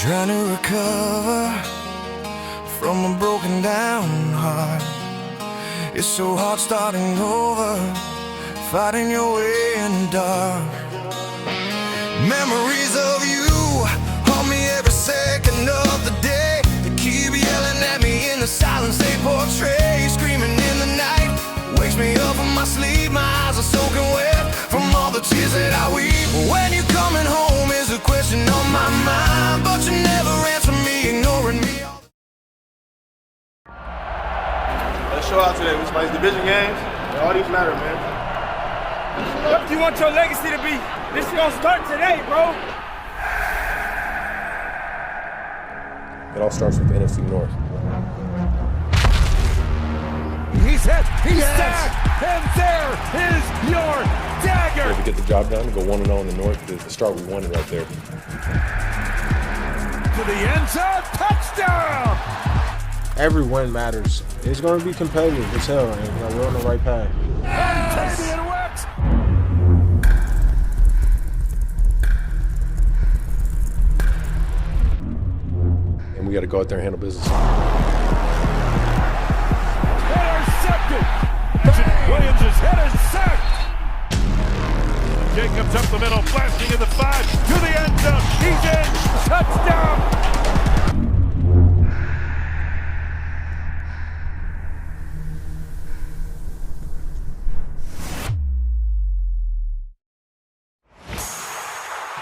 Trying to recover from a broken down heart. It's so hard starting over, fighting your way in the dark. Memories of you haunt me every second of the day. They keep yelling at me in the silence they portray. Screaming in the night, wakes me up from my sleep. My eyes are soaking wet from all the tears that I weep. When you coming home is a question on my mind, but you never answer me, ignoring me. Let's show out today. We play division games. All these matter, man. What you want your legacy to be? This is gonna start today, bro. It all starts with the NFC North. He's hit, he's stacked, and there is your dagger. If we get the job done, go 1-0 in the North is the start we wanted right there. To the end zone, touchdown! Every win matters. It's going to be competitive as hell, and we're on the right path. Yes. And we got to go out there and handle business. Intercepted! Williams' head is sacked! Jacobs up the middle, blasting in the 5, to the end zone, he's in! Touchdown!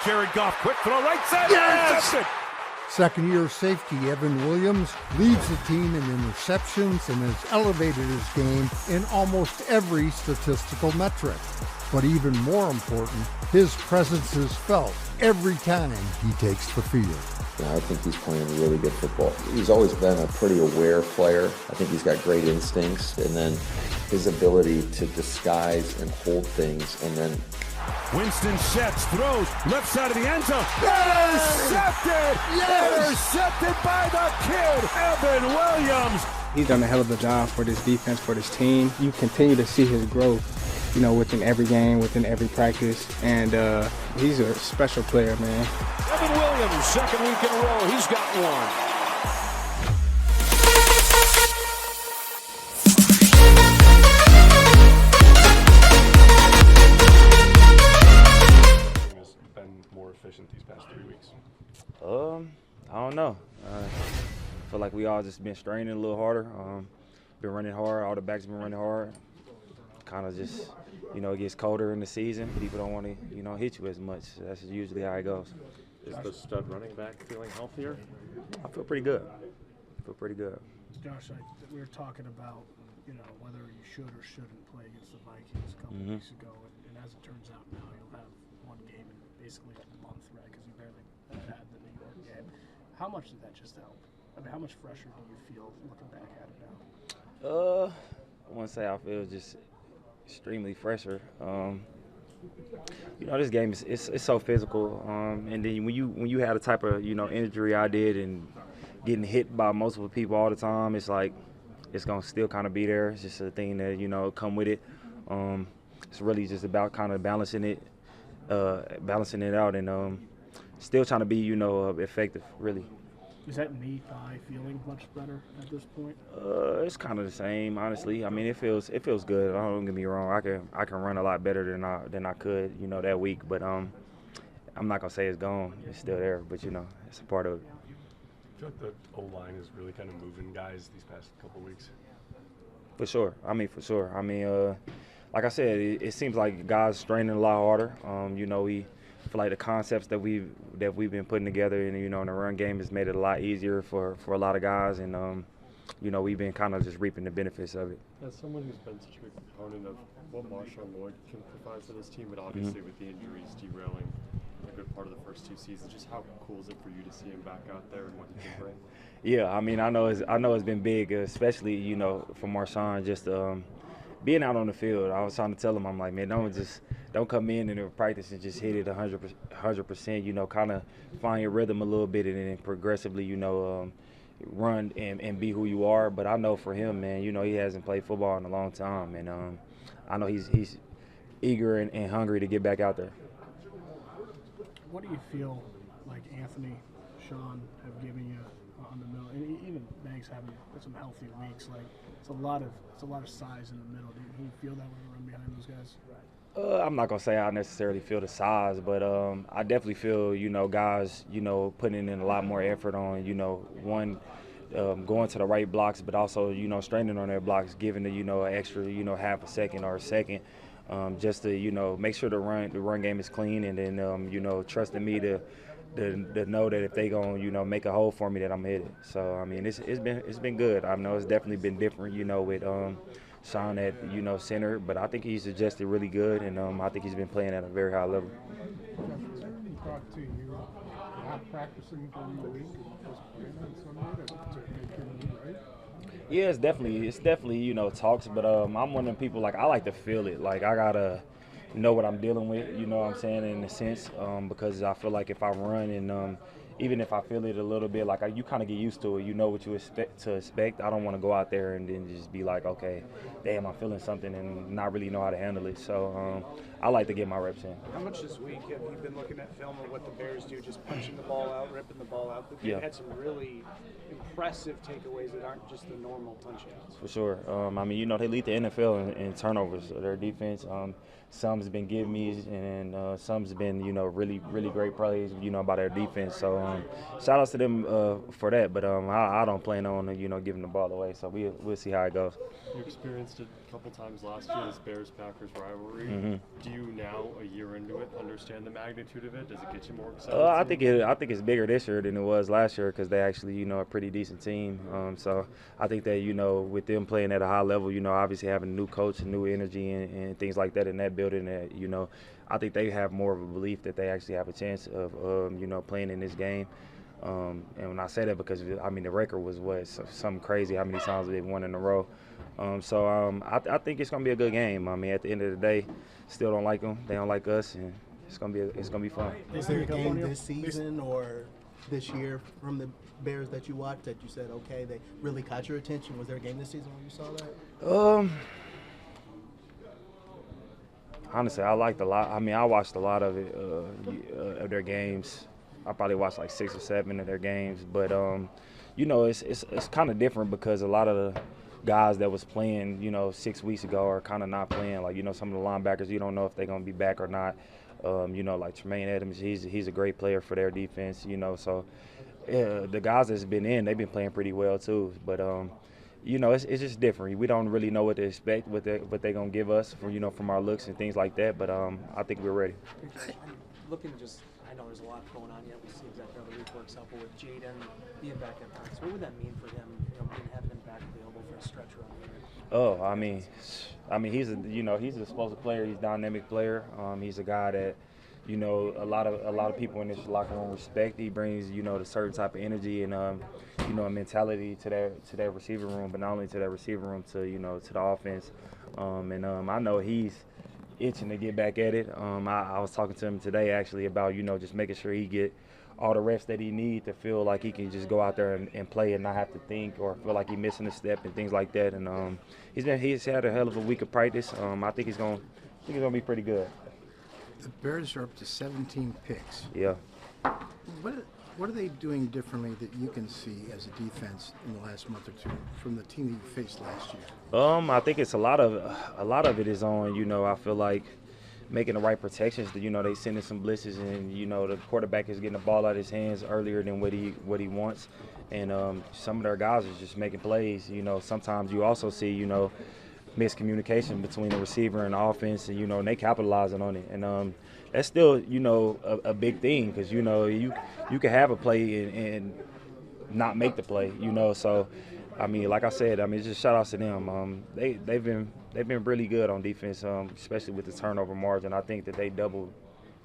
Jared Goff, quick throw, right side, intercepted! Second-year safety Evan Williams leads the team in interceptions and has elevated his game in almost every statistical metric. But even more important, his presence is felt every time he takes the field. Yeah, I think he's playing really good football. He's always been a pretty aware player. I think he's got great instincts, and then his ability to disguise and hold things, and then Winston sets, throws, left side of the end zone. Intercepted! Intercepted by the kid, Evan Williams. He's done a hell of a job for this defense, for this team. You continue to see his growth, within every game, within every practice, and he's a special player, man. Evan Williams, second week in a row, he's got one. Efficient these past 3 weeks? I don't know. I feel like we all just been straining a little harder. Been running hard. All the backs been running hard. Kind of just, it gets colder in the season. People don't want to, hit you as much. That's usually how it goes. Is the stud running back feeling healthier? I feel pretty good. Josh, we were talking about, whether you should or shouldn't play against the Vikings a couple weeks ago, and as it turns out now, you'll have one game in basically a month, right? Because you barely had the New York game. How much did that just help? I mean, how much fresher do you feel looking back at it now? I want to say I feel just extremely fresher. This game is it's so physical, and then when you have the type of injury I did and getting hit by multiple people all the time, it's like it's gonna still kind of be there. It's just a thing that come with it. It's really just about kind of balancing it out and still trying to be effective, really. Is that knee thigh feeling much better at this point? It's kind of the same, honestly. I mean, it feels good. Don't get me wrong. I can run a lot better than I could that week, but I'm not gonna say it's gone. It's still there, but it's a part of it. I feel like the O-line is really kind of moving guys these past couple weeks. For sure. Like I said, it seems like guys straining a lot harder. We feel like the concepts that we've been putting together, and in the run game has made it a lot easier for a lot of guys, and we've been kind of just reaping the benefits of it. As someone who's been such a big component of what Marshawn Lloyd can provide for this team, but obviously with the injuries derailing a good part of the first 2 seasons, just how cool is it for you to see him back out there and what he can bring? Yeah, I know it's been big, especially for Marshawn, just being out on the field. I was trying to tell him, I'm like, man, don't come in and practice and just hit it 100%. Kind of find your rhythm a little bit and then progressively, run and be who you are. But I know for him, man, he hasn't played football in a long time, and I know he's eager and hungry to get back out there. What do you feel like Anthony Sean have given you on the middle, and even Banks having some healthy weeks. Like it's a lot of size in the middle. Do you feel that when you run behind those guys? I'm not gonna say I necessarily feel the size, but I definitely feel guys putting in a lot more effort on one. Going to the right blocks, but also straining on their blocks, giving the an extra half a second or a second, just to make sure the run game is clean, and then trusting me to know that if they gonna make a hole for me that I'm hitting. So I mean it's been good. I know it's definitely been different with Sean at center, but I think he's adjusted really good, and I think he's been playing at a very high level. Is there any thought to you not practicing during the week and just playing on Sunday to make your move, right? Yeah, it's definitely talks, but I'm one of them people, like, I like to feel it. Like, I gotta know what I'm dealing with, what I'm saying, in a sense, because I feel like if I run and even if I feel it a little bit, like you kind of get used to it, you know what you expect. I don't want to go out there and then just be like, okay, damn, I'm feeling something and not really know how to handle it. So I like to get my reps in. How much this week have you been looking at film of what the Bears do, just punching the ball out, ripping the ball out? They've had some really impressive takeaways that aren't just the normal touchdowns. For sure. I mean, they lead the NFL in turnovers. Their defense, some's been give me's and some's been, really, really great plays, by their defense. So shout outs to them for that. But I don't plan on, giving the ball away. So we'll see how it goes. You experienced it a couple times last year, this Bears-Packers rivalry. Mm-hmm. Do you now, a year into it, understand the magnitude of it? Does it get you more excited? I think it's bigger this year than it was last year because they actually, a pretty decent team. So I think that, with them playing at a high level, obviously having a new coach, new energy, and things like that in that building, that I think they have more of a belief that they actually have a chance of, playing in this game. And when I say that, because I mean the record was something crazy. How many times they've won in a row? I think it's gonna be a good game. I mean, at the end of the day, still don't like them. They don't like us, and it's gonna be fun. Is there a game this season or this year from the Bears that you watched that you said, okay, they really caught your attention? Was there a game this season when you saw that? Honestly, I liked a lot. I mean, I watched a lot of it of their games. I probably watched like 6 or 7 of their games, but it's kind of different because a lot of the guys that was playing 6 weeks ago are kind of not playing. Like some of the linebackers, you don't know if they're gonna be back or not. Like Tremaine Edmonds, he's a great player for their defense. So the guys that's been in, they've been playing pretty well too. But it's just different. We don't really know what to expect, what they're gonna give us from our looks and things like that. But I think we're ready. Looking just. I know there's a lot going on yet. We'll see exactly how the week works out. But with Jaden being back at practice, what would that mean for him? Having him back available for a stretch run here. Oh, I mean, he's he's an explosive player. He's a dynamic player. He's a guy that a lot of people in this locker room respect. He brings the certain type of energy and a mentality to their receiver room, but not only to that receiver room, to to the offense. I know he's itching to get back at it. I was talking to him today actually about just making sure he get all the reps that he needs to feel like he can just go out there and play and not have to think or feel like he's missing a step and things like that. And he's had a hell of a week of practice. I think he's gonna be pretty good. The Bears are up to 17 picks. Yeah. What are they doing differently that you can see as a defense in the last month or two from the team that you faced last year? I think it's a lot of it is on, I feel like making the right protections. They sending some blitzes and, the quarterback is getting the ball out of his hands earlier than what he wants. And some of their guys are just making plays. Sometimes you also see, miscommunication between the receiver and the offense, and and they capitalizing on it, and that's still a big thing because you can have a play and not make the play, so I mean, like I said, just shout outs to them. They've been really good on defense, especially with the turnover margin. I think that they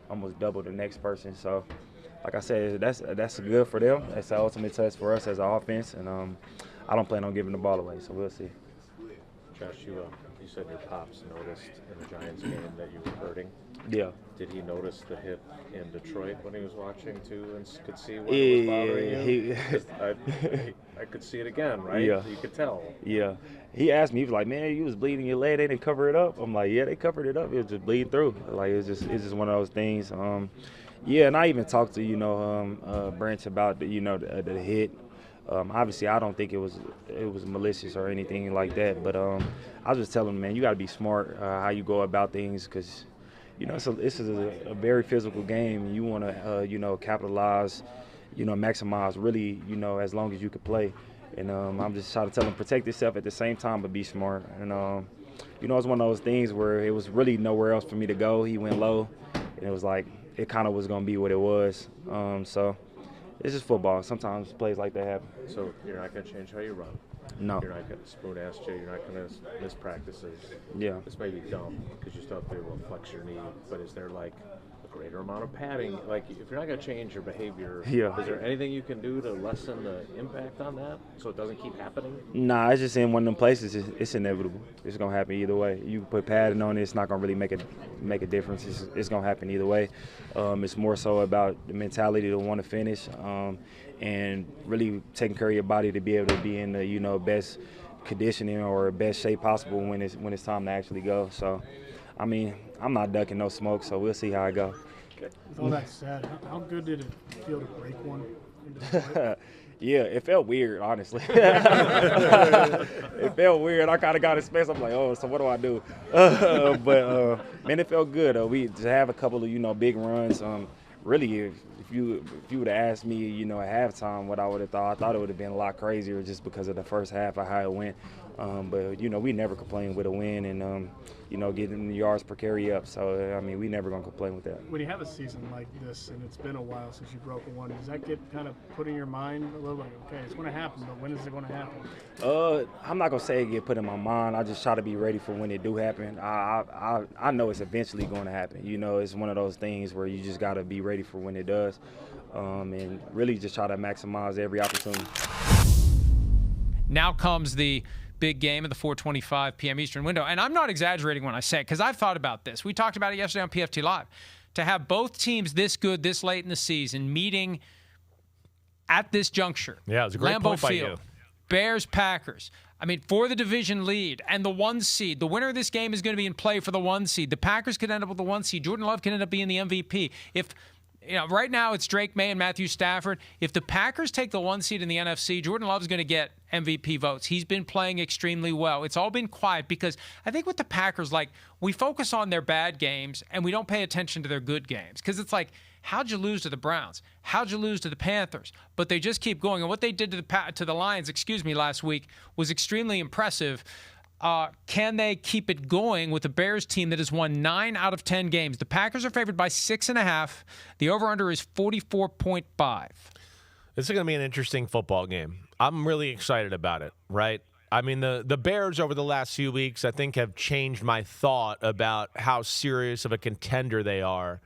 almost double the next person. So like I said, that's good for them. That's the ultimate test for us as an offense, and I don't plan on giving the ball away, so we'll see. Josh, you said your pops noticed in the Giants game that you were hurting. Yeah. Did he notice the hit in Detroit when he was watching too, and could see what was bothering you? I could see it again, right? Yeah. You could tell. Yeah. He asked me, he was like, "Man, you was bleeding your leg. They didn't cover it up." I'm like, "Yeah, they covered it up. It was just bleeding through. Like it's just one of those things." Yeah, and I even talked to Branch about the the hit. Obviously, I don't think it was malicious or anything like that. But I was just telling him, man, you got to be smart how you go about things, because this is a very physical game. You want to capitalize, maximize really, as long as you could play. And I'm just trying to tell him, protect yourself at the same time, but be smart. And it's one of those things where it was really nowhere else for me to go. He went low, and it was like it kind of was going to be what it was. So it's just football. Sometimes plays like that happen. So you're not going to change how you run? No. You're not going to spoon ass Jay. You're not going to miss practices. Yeah. This may be dumb because you still have to be able to flex your knee, but is there like a greater amount of padding? Like, if you're not going to change your behavior, is there anything you can do to lessen the impact on that so it doesn't keep happening? Nah, it's just in one of them places. It's inevitable. It's going to happen either way. You put padding on it, it's not going to really make a difference. It's going to happen either way. It's more so about the mentality to want to finish and really taking care of your body to be able to be in the best conditioning or best shape possible when it's time to actually go. So, I mean, I'm not ducking no smoke, so we'll see how I go. With all that said, how good did it feel to break one in Detroit? Yeah, it felt weird, honestly. It felt weird. I kind of got in space. I'm like, oh, so what do I do? But man, it felt good. We to have a couple of big runs. Really, if you would have asked me, at halftime, what I would have thought, I thought it would have been a lot crazier just because of the first half of how it went. But we never complain with a win, and getting the yards per carry up. So I mean, we never gonna complain with that. When you have a season like this, and it's been a while since you broke one, does that get kind of put in your mind a little like, okay, it's gonna happen, but when is it gonna happen? I'm not gonna say it get put in my mind. I just try to be ready for when it do happen. I know it's eventually going to happen. It's one of those things where you just gotta be ready for when it does, and really just try to maximize every opportunity. Now comes the big game of the 4:25 p.m. Eastern window. And I'm not exaggerating when I say it, because I've thought about this. We talked about it yesterday on PFT Live. To have both teams this good this late in the season meeting at this juncture. Yeah, it was a great Lambeau point by Field, you. Bears, Packers. I mean, for the division lead and the 1 seed. The winner of this game is going to be in play for the 1 seed. The Packers could end up with the 1 seed. Jordan Love could end up being the MVP. Right now it's Drake May and Matthew Stafford. If the Packers take the 1 seed in the NFC, Jordan Love's going to get MVP votes. He's been playing extremely well. It's all been quiet because I think with the Packers, we focus on their bad games and we don't pay attention to their good games, because it's like, how'd you lose to the Browns? How'd you lose to the Panthers? But they just keep going. And what they did to the Lions, last week was extremely impressive. Can they keep it going with the Bears team that has won 9 out of 10 games? The Packers are favored by 6.5. The over-under is 44.5. This is going to be an interesting football game. I'm really excited about it, right? I mean, the Bears over the last few weeks, I think, have changed my thought about how serious of a contender they are.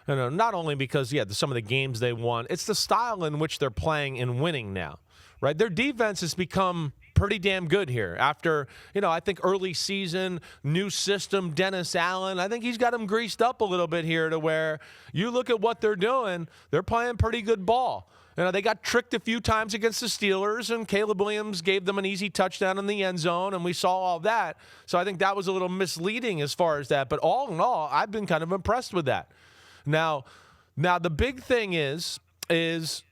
Not only because, some of the games they won, it's the style in which they're playing and winning now, right? Their defense has become pretty damn good here after, I think early season, new system, Dennis Allen. I think he's got them greased up a little bit here to where you look at what they're doing, they're playing pretty good ball. They got tricked a few times against the Steelers, and Caleb Williams gave them an easy touchdown in the end zone, and we saw all that. So I think that was a little misleading as far as that. But all in all, I've been kind of impressed with that. Now the big thing is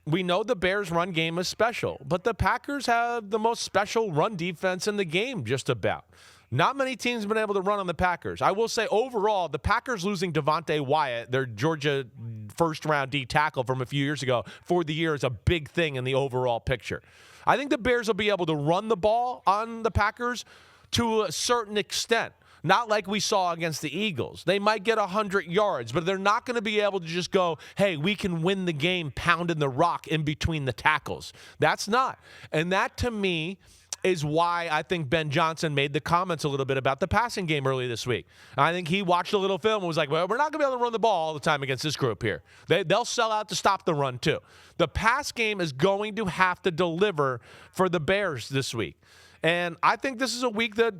we know the Bears' run game is special, but the Packers have the most special run defense in the game, just about. Not many teams have been able to run on the Packers. I will say overall, the Packers losing Devontae Wyatt, their Georgia first-round D tackle from a few years ago, for the year is a big thing in the overall picture. I think the Bears will be able to run the ball on the Packers to a certain extent. Not like we saw against the Eagles. They might get 100 yards, but they're not going to be able to just go, hey, we can win the game pounding the rock in between the tackles. That's not. And that, to me, is why I think Ben Johnson made the comments a little bit about the passing game early this week. I think he watched a little film and was like, well, we're not going to be able to run the ball all the time against this group here. They'll sell out to stop the run, too. The pass game is going to have to deliver for the Bears this week. And I think this is a week that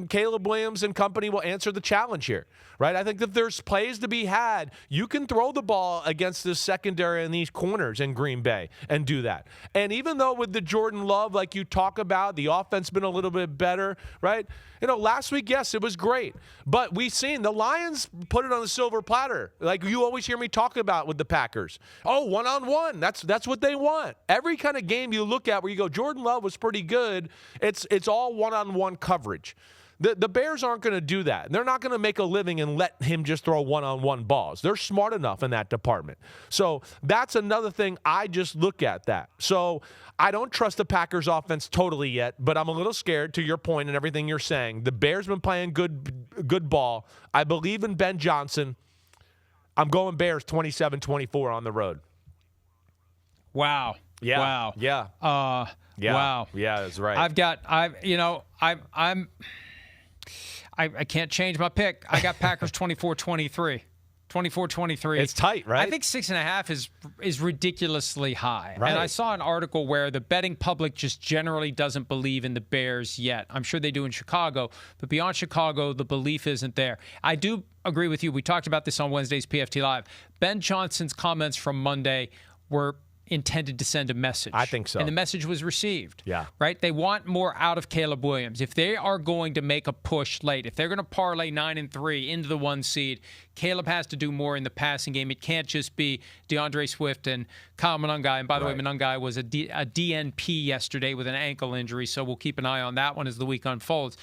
Caleb Williams and company will answer the challenge here, right? I think that there's plays to be had. You can throw the ball against this secondary and these corners in Green Bay and do that. And even though with the Jordan Love, like you talk about, the offense been a little bit better, right? Last week, yes, it was great. But we've seen the Lions put it on the silver platter. Like you always hear me talk about with the Packers. Oh, one-on-one. That's what they want. Every kind of game you look at where you go, Jordan Love was pretty good, it's all one-on-one coverage. The Bears aren't going to do that. They're not going to make a living and let him just throw one-on-one balls. They're smart enough in that department. So that's another thing I just look at that. So I don't trust the Packers offense totally yet, but I'm a little scared to your point and everything you're saying. The Bears been playing good ball. I believe in Ben Johnson. I'm going Bears 27-24 on the road. Wow. Yeah. Wow. Yeah. Yeah. Wow. Yeah, that's right. I can't change my pick. I got Packers 24-23. 24-23. It's tight, right? I think 6.5 is ridiculously high. Right. And I saw an article where the betting public just generally doesn't believe in the Bears yet. I'm sure they do in Chicago, but beyond Chicago, the belief isn't there. I do agree with you. We talked about this on Wednesday's PFT Live. Ben Johnson's comments from Monday were intended to send a message. I think so. And the message was received. Yeah. Right? They want more out of Caleb Williams. If they are going to make a push late, if they're going to parlay 9-3 into the 1 seed, Caleb has to do more in the passing game. It can't just be DeAndre Swift and Kyle Monangai. And by the way, Monangai was a DNP yesterday with an ankle injury, so we'll keep an eye on that one as the week unfolds.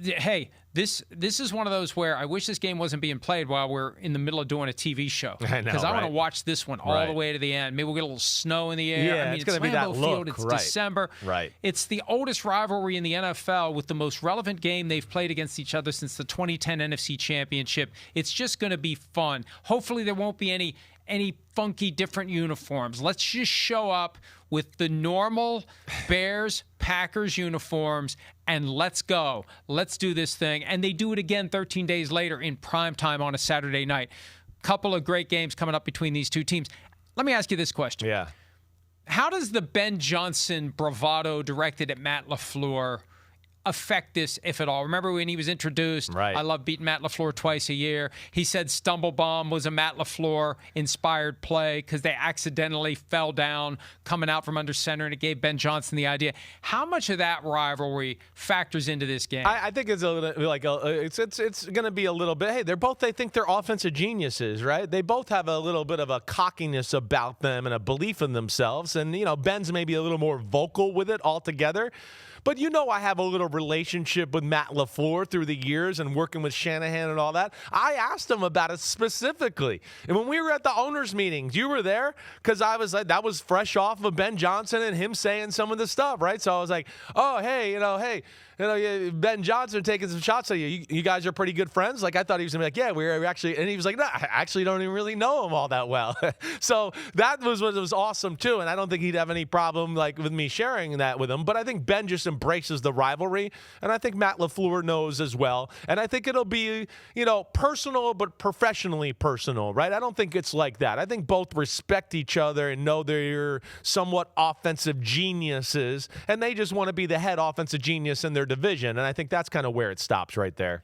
Hey, this is one of those where I wish this game wasn't being played while we're in the middle of doing a TV show. Because I want to watch this one all the way to the end. Maybe we'll get a little snow in the air. Yeah, I mean, it's going to be that Lambeau look. Field. It's December. Right. It's the oldest rivalry in the NFL with the most relevant game they've played against each other since the 2010 NFC Championship. It's just going to be fun. Hopefully there won't be any funky different uniforms. Let's just show up with the normal Bears-Packers uniforms and let's go. Let's do this thing. And they do it again 13 days later in prime time on a Saturday night. Couple of great games coming up between these two teams. Let me ask you this question. Yeah. How does the Ben Johnson bravado directed at Matt LaFleur affect this, if at all? Remember when he was introduced, I love beating Matt LaFleur twice a year. He said Stumble Bomb was a Matt LaFleur-inspired play because they accidentally fell down coming out from under center, and it gave Ben Johnson the idea. How much of that rivalry factors into this game? I think it's it's going to be a little bit. Hey, they think they're offensive geniuses, right? They both have a little bit of a cockiness about them and a belief in themselves, and Ben's maybe a little more vocal with it altogether. But I have a little relationship with Matt LaFleur through the years and working with Shanahan and all that. I asked him about it specifically. And when we were at the owners' meetings, you were there because I was like, that was fresh off of Ben Johnson and him saying some of the stuff, right? So I was like, oh, hey, Ben Johnson taking some shots at you. You guys are pretty good friends. Like, I thought he was going to be like, yeah, we're actually, and he was like, no, I actually don't even really know him all that well. So that was what was awesome too. And I don't think he'd have any problem with me sharing that with him. But I think Ben just embraces the rivalry. And I think Matt LaFleur knows as well. And I think it'll be, personal, but professionally personal, right? I don't think it's like that. I think both respect each other and know they're somewhat offensive geniuses. And they just want to be the head offensive genius in their division, and I think that's kind of where it stops right there.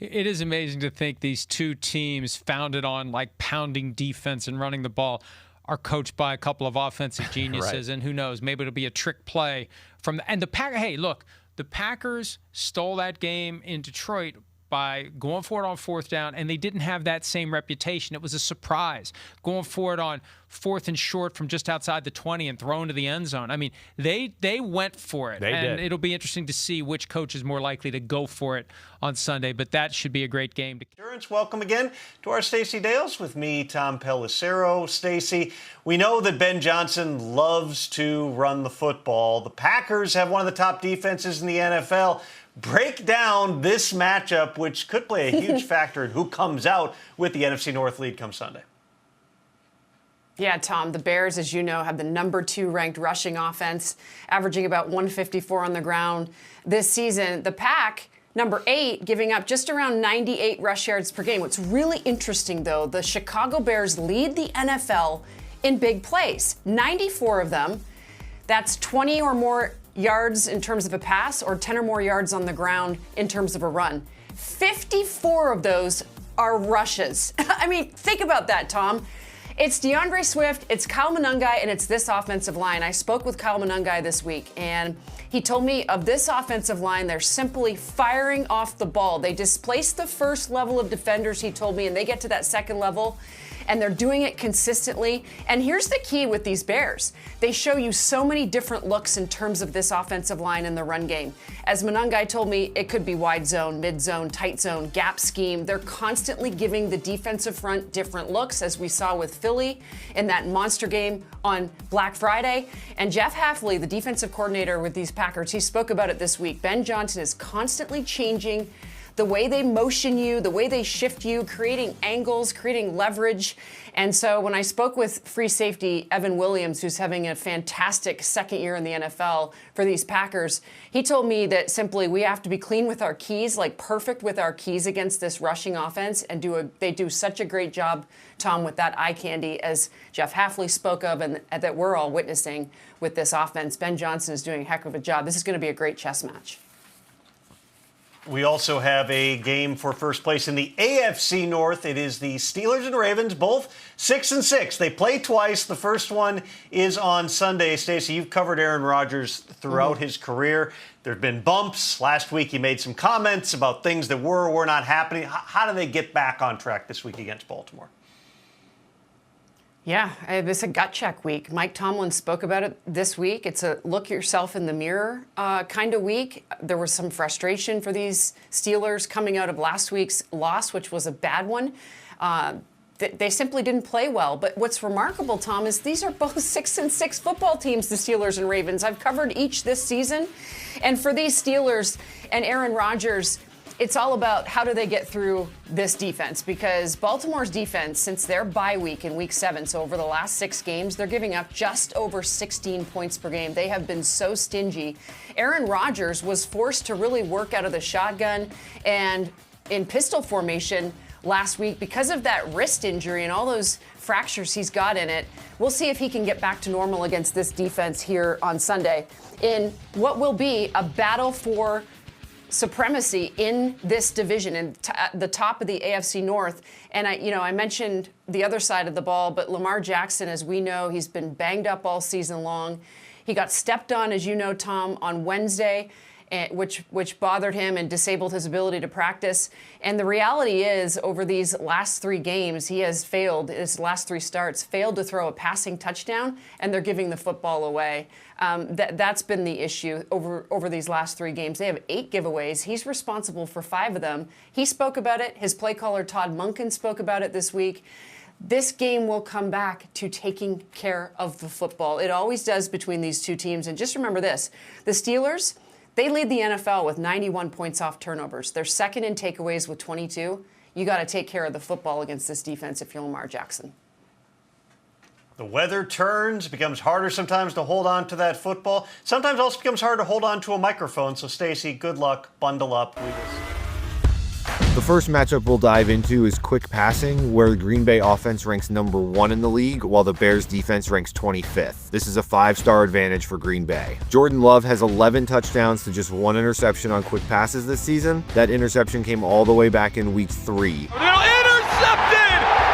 It is amazing to think these two teams founded on pounding defense and running the ball are coached by a couple of offensive geniuses, and who knows, maybe it'll be a trick play from the Packers. Hey, look, the Packers stole that game in Detroit by going for it on 4th down, and they didn't have that same reputation. It was a surprise. Going for it on 4th and short from just outside the 20 and thrown to the end zone. I mean, they went for it. They did. It'll be interesting to see which coach is more likely to go for it on Sunday, but that should be a great game. Welcome again to our Stacey Dales with me, Tom Pelissero. Stacey, we know that Ben Johnson loves to run the football. The Packers have one of the top defenses in the NFL. Break down this matchup, which could play a huge factor in who comes out with the NFC North lead come Sunday. Yeah, Tom, the Bears, as you know, have the number 2 ranked rushing offense, averaging about 154 on the ground this season. The Pack, number 8, giving up just around 98 rush yards per game. What's really interesting, though, the Chicago Bears lead the NFL in big plays, 94 of them. That's 20 or more yards in terms of a pass or 10 or more yards on the ground in terms of a run. 54 of those are rushes. I mean, think about that, Tom. It's DeAndre Swift, it's Kyle Monangai, and it's this offensive line. I spoke with Kyle Monangai this week, and he told me of this offensive line, they're simply firing off the ball. They displace the first level of defenders, he told me, and they get to that second level, and they're doing it consistently. And here's the key with these Bears. They show you so many different looks in terms of this offensive line in the run game. As Monangai told me, it could be wide zone, mid zone, tight zone, gap scheme. They're constantly giving the defensive front different looks, as we saw with Philly in that monster game on Black Friday. And Jeff Hafley, the defensive coordinator with these Packers, he spoke about it this week. Ben Johnson is constantly changing the way they motion you, the way they shift you, creating angles, creating leverage. And so when I spoke with free safety Evan Williams, who's having a fantastic second year in the NFL for these Packers, he told me that simply we have to be clean with our keys, like perfect with our keys against this rushing offense, and they do such a great job, Tom, with that eye candy, as Jeff Hafley spoke of and that we're all witnessing with this offense. Ben Johnson is doing a heck of a job. This is going to be a great chess match. We also have a game for first place in the AFC North. It is the Steelers and Ravens, both 6-6. They play twice. The first one is on Sunday. Stacey, you've covered Aaron Rodgers throughout his career. There have been bumps. Last week he made some comments about things that were or were not happening. How do they get back on track this week against Baltimore? Yeah, this is a gut check week. Mike Tomlin spoke about it this week. It's a look yourself in the mirror kind of week. There was some frustration for these Steelers coming out of last week's loss, which was a bad one. They simply didn't play well. But what's remarkable, Tom, is these are both 6-6 football teams, the Steelers and Ravens. I've covered each this season. And for these Steelers and Aaron Rodgers, it's all about how do they get through this defense, because Baltimore's defense, since their bye week in week 7, so over the last 6 games, they're giving up just over 16 points per game. They have been so stingy. Aaron Rodgers was forced to really work out of the shotgun and in pistol formation last week because of that wrist injury and all those fractures he's got in it. We'll see if he can get back to normal against this defense here on Sunday in what will be a battle for supremacy in this division and the top of the AFC North. And I mentioned the other side of the ball, but Lamar Jackson, as we know, he's been banged up all season long. He got stepped on, as you know, Tom, on Wednesday, which bothered him and disabled his ability to practice. And the reality is, over these last 3 games, he has failed, his last 3 starts, failed to throw a passing touchdown, and they're giving the football away. That's been the issue over these last 3 games. They have 8 giveaways. He's responsible for 5 of them. He spoke about it. His play caller, Todd Monken, spoke about it this week. This game will come back to taking care of the football. It always does between these two teams. And just remember this, the Steelers, they lead the NFL with 91 points off turnovers. They're second in takeaways with 22. You got to take care of the football against this defense if you're Lamar Jackson. The weather turns, becomes harder sometimes to hold on to that football. Sometimes also becomes hard to hold on to a microphone. So, Stacey, good luck. Bundle up. The first matchup we'll dive into is quick passing, where the Green Bay offense ranks number 1 in the league, while the Bears defense ranks 25th. This is a 5-star advantage for Green Bay. Jordan Love has 11 touchdowns to just 1 interception on quick passes this season. That interception came all the way back in week 3.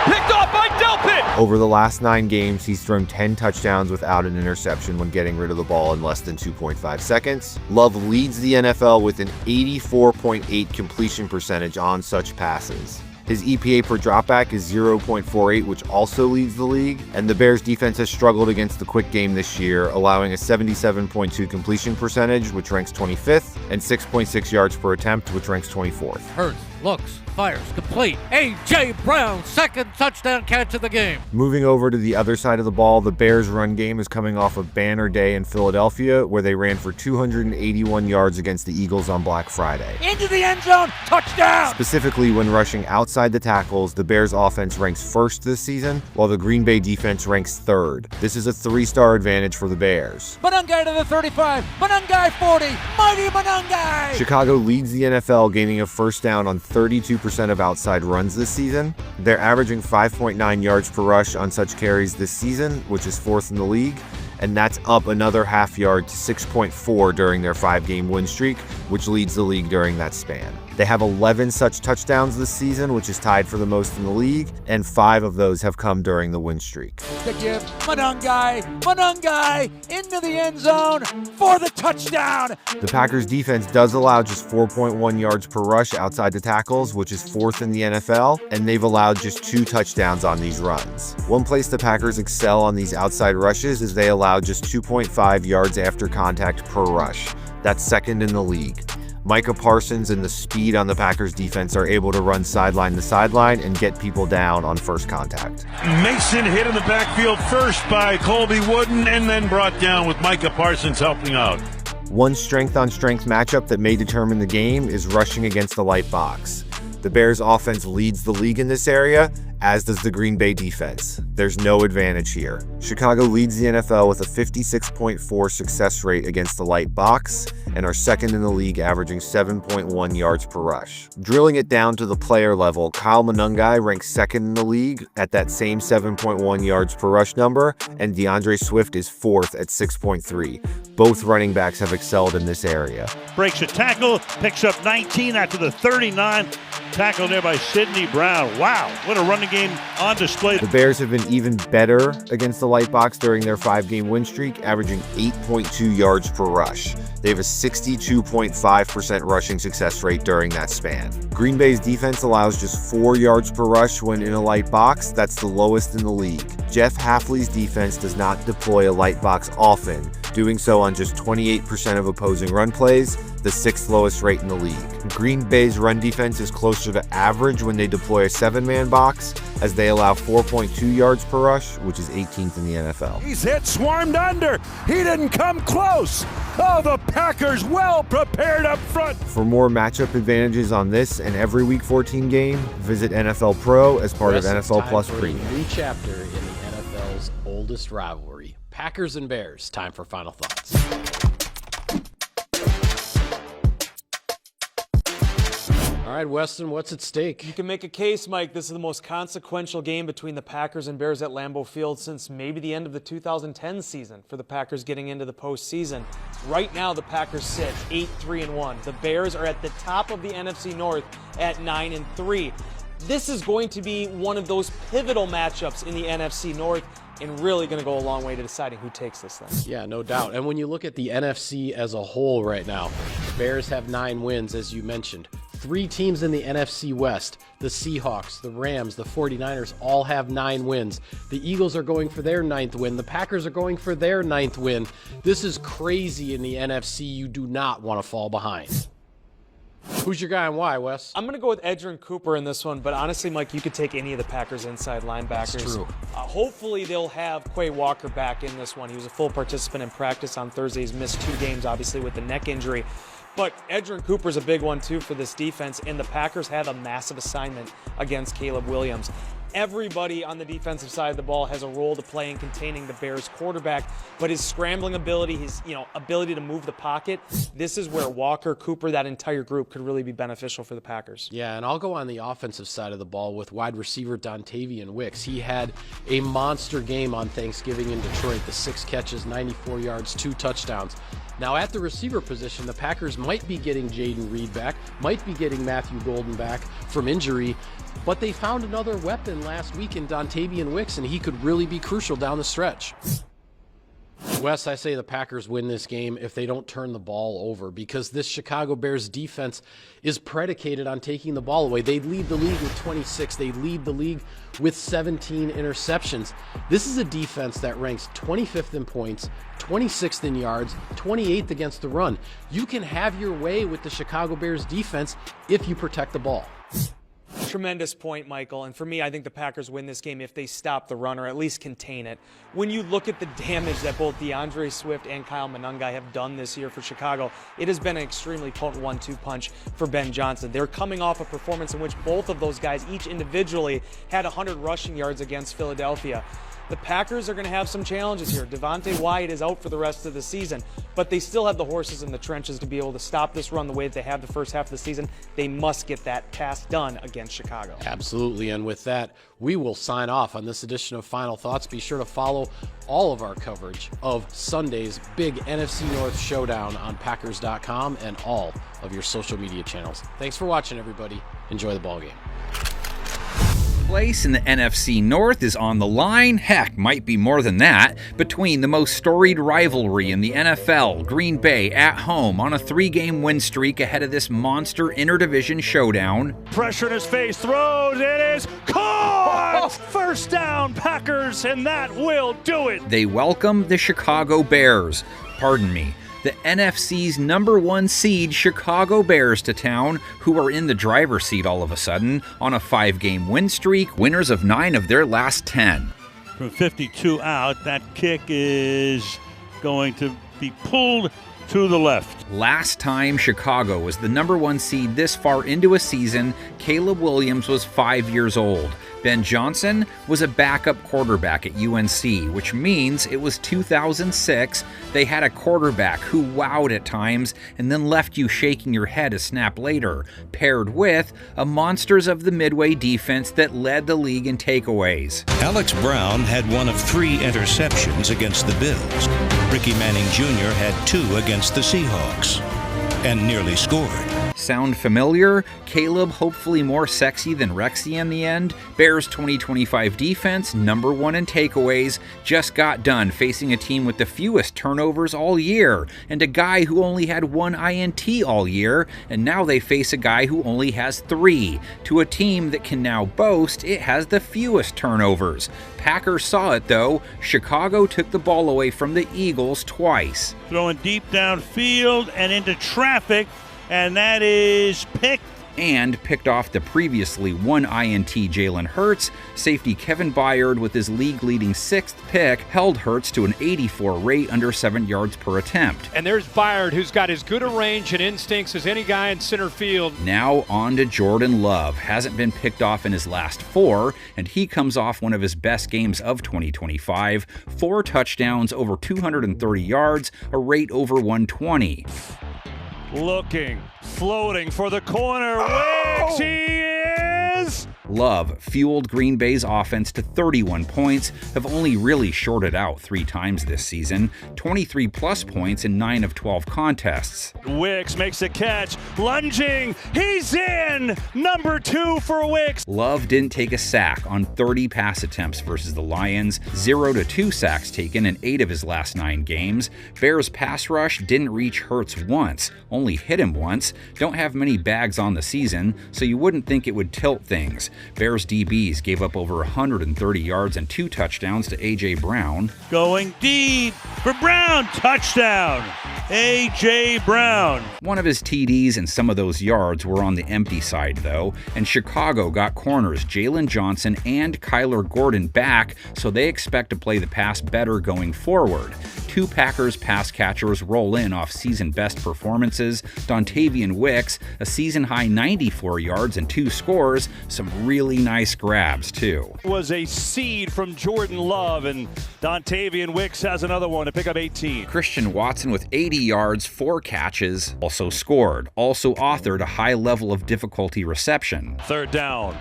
Picked off by Delpit! Over the last 9 games, he's thrown 10 touchdowns without an interception when getting rid of the ball in less than 2.5 seconds. Love leads the NFL with an 84.8 completion percentage on such passes. His EPA per dropback is 0.48, which also leads the league, and the Bears defense has struggled against the quick game this year, allowing a 77.2 completion percentage, which ranks 25th, and 6.6 yards per attempt, which ranks 24th. Hurts, looks, fires, complete. A.J. Brown, second touchdown catch of the game. Moving over to the other side of the ball, the Bears' run game is coming off a banner day in Philadelphia, where they ran for 281 yards against the Eagles on Black Friday. Into the end zone, touchdown! Specifically, when rushing outside the tackles, the Bears' offense ranks first this season, while the Green Bay defense ranks third. This is a 3-star advantage for the Bears. Monangai to the 35, Monangai 40, mighty Monangai! Chicago leads the NFL, gaining a first down on 32% of outside runs this season. They're averaging 5.9 yards per rush on such carries this season, which is 4th in the league. and that's up another half yard to 6.4 during their 5-game win streak, which leads the league during that span. They have 11 such touchdowns this season, which is tied for the most in the league, and 5 of those have come during the win streak. To give Monangai into the end zone for the touchdown. The Packers defense does allow just 4.1 yards per rush outside the tackles, which is 4th in the NFL, and they've allowed just 2 touchdowns on these runs. One place the Packers excel on these outside rushes is they allow just 2.5 yards after contact per rush. That's 2nd in the league. Micah Parsons and the speed on the Packers defense are able to run sideline to sideline and get people down on first contact. Mason hit in the backfield first by Colby Wooden and then brought down with Micah Parsons helping out. One strength-on-strength matchup that may determine the game is rushing against the light box. The Bears' offense leads the league in this area, as does the Green Bay defense. There's no advantage here. Chicago leads the NFL with a 56.4 success rate against the light box and are 2nd in the league, averaging 7.1 yards per rush. Drilling it down to the player level, Kyle Monangai ranks 2nd in the league at that same 7.1 yards per rush number, and DeAndre Swift is 4th at 6.3. Both running backs have excelled in this area. Breaks a tackle, picks up 19 after the 39. Tackle there by Sidney Brown. Wow, what a running game on display. The Bears have been even better against the light box during their 5-game win streak, averaging 8.2 yards per rush. They have a 62.5% rushing success rate during that span. Green Bay's defense allows just 4 yards per rush when in a light box. That's the lowest in the league. Jeff Hafley's defense does not deploy a light box often, doing so on just 28% of opposing run plays, the 6th lowest rate in the league. Green Bay's run defense is closer to average when they deploy a 7-man box, as they allow 4.2 yards per rush, which is 18th in the NFL. He's hit, swarmed under. He didn't come close. Oh, the Packers well prepared up front. For more matchup advantages on this and every Week 14 game, visit NFL Pro as part of NFL Plus Premium. A new chapter in the NFL's oldest rivalry, Packers and Bears. Time for final thoughts. All right, Weston, what's at stake? You can make a case, Mike. This is the most consequential game between the Packers and Bears at Lambeau Field since maybe the end of the 2010 season for the Packers getting into the postseason. Right now, the Packers sit 8-3-1. The Bears are at the top of the NFC North at 9-3. This is going to be one of those pivotal matchups in the NFC North and really going to go a long way to deciding who takes this thing. Yeah, no doubt. And when you look at the NFC as a whole right now, Bears have 9 wins, as you mentioned. 3 teams in the NFC West, the Seahawks, the Rams, the 49ers, all have 9 wins. The Eagles are going for their 9th win. The Packers are going for their 9th win. This is crazy in the NFC. You do not want to fall behind. Who's your guy and why, Wes? I'm going to go with Edgerrin Cooper in this one, but honestly, Mike, you could take any of the Packers inside linebackers. That's true. Hopefully, they'll have Quay Walker back in this one. He was a full participant in practice on Thursday. He's missed 2 games, obviously, with the neck injury. But Edgerrin Cooper's a big one, too, for this defense, and the Packers have a massive assignment against Caleb Williams. Everybody on the defensive side of the ball has a role to play in containing the Bears quarterback, but his scrambling ability, his ability to move the pocket, this is where Walker, Cooper, that entire group could really be beneficial for the Packers. Yeah, and I'll go on the offensive side of the ball with wide receiver Dontavian Wicks. He had a monster game on Thanksgiving in Detroit, the 6 catches, 94 yards, 2 touchdowns. Now, at the receiver position, the Packers might be getting Jaden Reed back, might be getting Matthew Golden back from injury, but they found another weapon last week in Dontavian Wicks, and he could really be crucial down the stretch. Wes, I say the Packers win this game if they don't turn the ball over, because this Chicago Bears defense is predicated on taking the ball away. They lead the league with 26. They lead the league with 17 interceptions. This is a defense that ranks 25th in points, 26th in yards, 28th against the run. You can have your way with the Chicago Bears defense if you protect the ball. Tremendous point, Michael. And for me, I think the Packers win this game if they stop the run or at least contain it. When you look at the damage that both DeAndre Swift and Kyle Monangai have done this year for Chicago, it has been an extremely potent 1-2 punch for Ben Johnson. They're coming off a performance in which both of those guys, each individually, had 100 rushing yards against Philadelphia. The Packers are going to have some challenges here. Devontae Wyatt is out for the rest of the season, but they still have the horses in the trenches to be able to stop this run the way that they have the first half of the season. They must get that task done against Chicago. Absolutely. And with that, we will sign off on this edition of Final Thoughts. Be sure to follow all of our coverage of Sunday's big NFC North showdown on Packers.com and all of your social media channels. Thanks for watching, everybody. Enjoy the ball game. Place in the NFC North is on the line, heck, might be more than that, between the most storied rivalry in the NFL, Green Bay at home on a 3-game win streak ahead of this monster interdivision showdown. Pressure in his face, throws, it is caught! First down, Packers, and that will do it. They welcome the Chicago Bears, the NFC's #1 seed Chicago Bears to town, who are in the driver's seat all of a sudden on a 5-game win streak, winners of 9 of their last 10. From 52 out, that kick is going to be pulled to the left. Last time Chicago was the #1 seed this far into a season, Caleb Williams was 5 years old. Ben Johnson was a backup quarterback at UNC, which means it was 2006. They had a quarterback who wowed at times and then left you shaking your head a snap later, paired with a Monsters of the Midway defense that led the league in takeaways. Alex Brown had one of 3 interceptions against the Bills. Ricky Manning Jr. had 2 against the Seahawks and nearly scored. Sound familiar? Caleb hopefully more sexy than Rexy in the end. Bears 2025 defense, #1 in takeaways, just got done facing a team with the fewest turnovers all year, and a guy who only had 1 INT all year, and now they face a guy who only has 3, to a team that can now boast it has the fewest turnovers. Packers saw it though. Chicago took the ball away from the Eagles twice. Throwing deep downfield and into traffic, and that is picked. And picked off the previously 1 INT Jalen Hurts. Safety Kevin Byard with his league-leading 6th pick held Hurts to an 84 rate under 7 yards per attempt. And there's Byard, who's got as good a range and instincts as any guy in center field. Now on to Jordan Love. Hasn't been picked off in his last 4, and he comes off one of his best games of 2025. 4 touchdowns, over 230 yards, a rate over 120. Looking, floating for the corner. Wicks, he is! Love fueled Green Bay's offense to 31 points, have only really shorted out 3 times this season, 23-plus points in 9 of 12 contests. Wicks makes a catch, lunging, he's in! #2 for Wicks. Love didn't take a sack on 30 pass attempts versus the Lions, 0 to 2 sacks taken in 8 of his last 9 games. Bears pass rush didn't reach Hurts once, only hit him once, don't have many bags on the season, so you wouldn't think it would tilt things. Bears DBs gave up over 130 yards and 2 touchdowns to A.J. Brown. Going deep for Brown, touchdown! A.J. Brown. One of his TDs and some of those yards were on the empty side, though, and Chicago got corners Jalen Johnson and Kyler Gordon back, so they expect to play the pass better going forward. 2 Packers pass catchers roll in off season-best performances. Dontavian Wicks, a season-high 94 yards and 2 scores, some really nice grabs, too. Was a seed from Jordan Love, and Dontavian Wicks has another one to pick up 18. Christian Watson with 80 yards, 4 catches, also scored, also authored a high level of difficulty reception. 3rd down.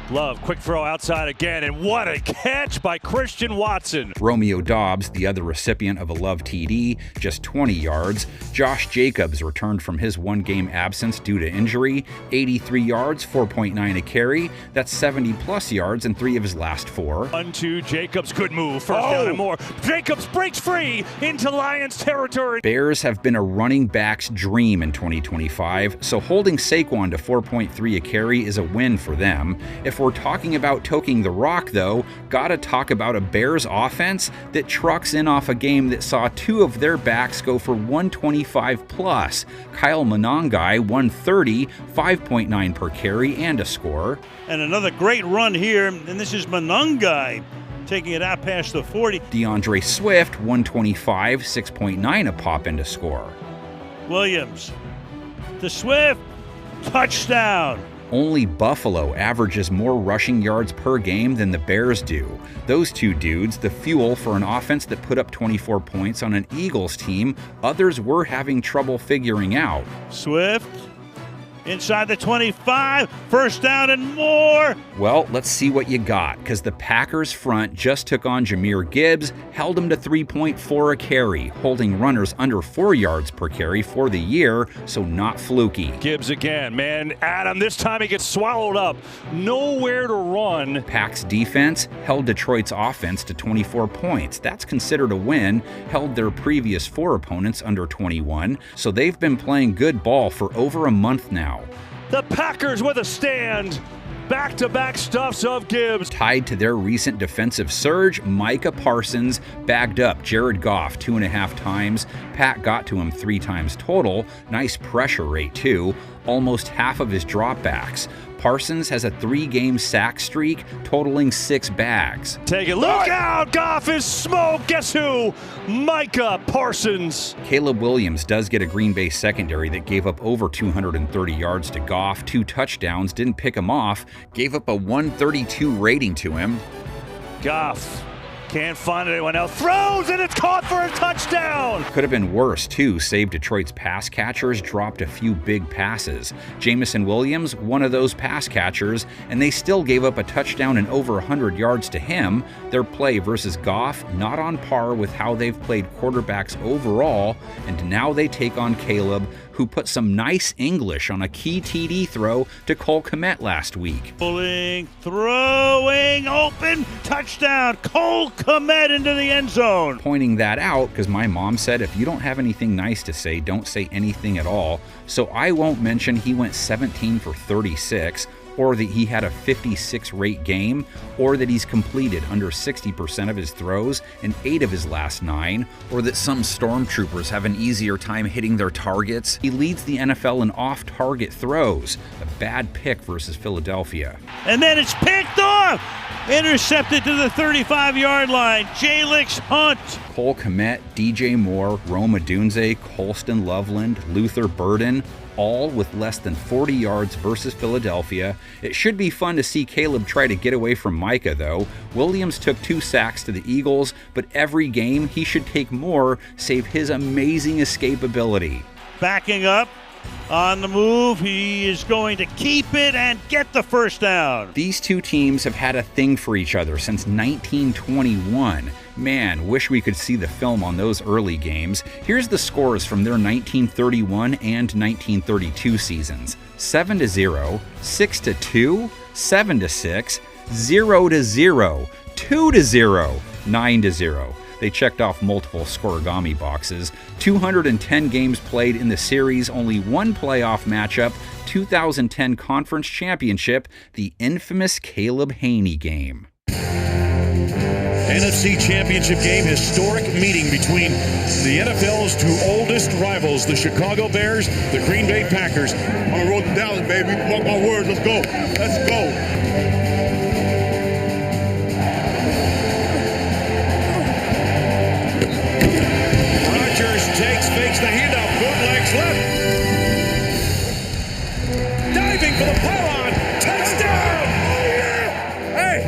Love, quick throw outside again, and what a catch by Christian Watson. Romeo Doubs, the other recipient of a Love TD, just 20 yards. Josh Jacobs returned from his 1-game absence due to injury, 83 yards, 4.9 a carry. That's 70-plus yards in 3 of his last 4. Unto Jacobs, good move, first down and more. Jacobs breaks free into Lions territory. Bears have been a running back's dream in 2025, so holding Saquon to 4.3 a carry is a win for them. If we're talking about toking the rock, though, gotta talk about a Bears offense that trucks in off a game that saw 2 of their backs go for 125 plus. Kyle Monangai, 130, 5.9 per carry, and a score. And another great run here, and this is Monangai taking it out past the 40. DeAndre Swift, 125, 6.9 a pop, and a score. Williams to Swift, touchdown. Only Buffalo averages more rushing yards per game than the Bears do. Those 2 dudes, the fuel for an offense that put up 24 points on an Eagles team others were having trouble figuring out. Swift, inside the 25, first down and more. Well, let's see what you got, because the Packers front just took on Jahmyr Gibbs, held him to 3.4 a carry, holding runners under 4 yards per carry for the year, so not fluky. Gibbs again, man. Adam, this time he gets swallowed up. Nowhere to run. Pack's defense held Detroit's offense to 24 points. That's considered a win, held their previous 4 opponents under 21, so they've been playing good ball for over a month now. The Packers with a stand. Back-to-back stuffs of Gibbs. Tied to their recent defensive surge, Micah Parsons bagged up Jared Goff 2.5 times. Pat got to him 3 times total. Nice pressure rate, too. Almost half of his dropbacks. Parsons has a 3-game sack streak, totaling 6 bags. Take it. Look out! Goff is smoke. Guess who? Micah Parsons. Caleb Williams does get a Green Bay secondary that gave up over 230 yards to Goff, 2 touchdowns, didn't pick him off, gave up a 132 rating to him. Goff can't find anyone else. Throws, and it's caught for a touchdown. Could have been worse, too. Save Detroit's pass catchers dropped a few big passes. Jamison Williams, one of those pass catchers, and they still gave up a touchdown and over 100 yards to him. Their play versus Goff, not on par with how they've played quarterbacks overall, and now they take on Caleb, who put some nice English on a key TD throw to Cole Kmet last week. Pulling, throwing, open, touchdown, Cole Kmet into the end zone. Pointing that out because my mom said if you don't have anything nice to say, don't say anything at all. So I won't mention he went 17 for 36, or that he had a 56 rate game, or that he's completed under 60% of his throws in 8 of his last 9, or that some stormtroopers have an easier time hitting their targets. He leads the NFL in off-target throws, a bad pick versus Philadelphia. And then it's picked off! Intercepted to the 35-yard line, Jalix Hunt. Cole Kmet, DJ Moore, Rome Odunze, Colston Loveland, Luther Burden, all with less than 40 yards versus Philadelphia. It should be fun to see Caleb try to get away from Micah, though. Williams took 2 sacks to the Eagles, but every game he should take more, save his amazing escapability. Backing up. On the move, he is going to keep it and get the first down. These two teams have had a thing for each other since 1921. Man, wish we could see the film on those early games. Here's the scores from their 1931 and 1932 seasons. 7-0, 6-2, 7-6, 0-0, 2-0, 9-0. They checked off multiple scoregami boxes. 210 games played in the series, only 1 playoff matchup, 2010 conference championship, the infamous Caleb Haney game. NFC Championship game, historic meeting between the NFL's 2 oldest rivals, the Chicago Bears, the Green Bay Packers. On the road to Dallas, baby. Mark my words. Let's go. Let's go. Takes, fakes the handoff, bootlegs left. Diving for the pylon. Touchdown! Oh, yeah! Hey,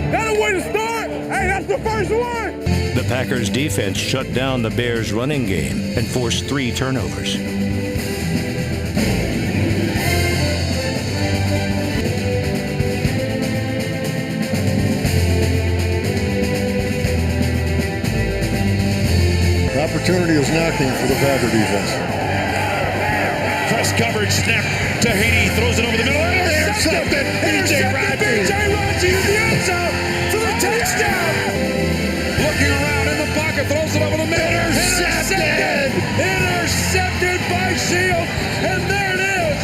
that's a way to start. Hey, that's the first one. The Packers defense shut down the Bears' running game and forced 3 turnovers. Opportunity is knocking for the Packer defense. Press coverage snap to Haney, throws it over the middle. Intercepted! B.J. Raji! B.J. Raji in the end zone for the touchdown! Looking around in the pocket, throws it over the middle. Intercepted! Intercepted by Shields, and there it is!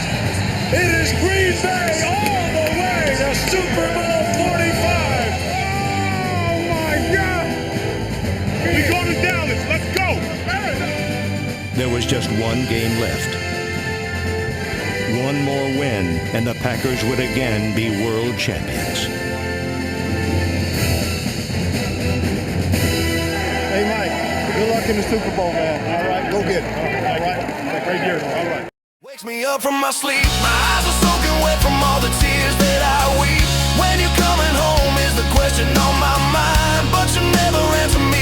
It is Green Bay all the way to Super Bowl 45! Oh my God! We go to Dallas, let's go! There was just 1 game left. 1 more win, and the Packers would again be world champions. Hey, Mike, good luck in the Super Bowl, man. All right, go get it. All right, great year. All right. Wakes me up from my sleep. My eyes are soaking wet from all the tears that I weep. When you're coming home is the question on my mind, but you never answer me.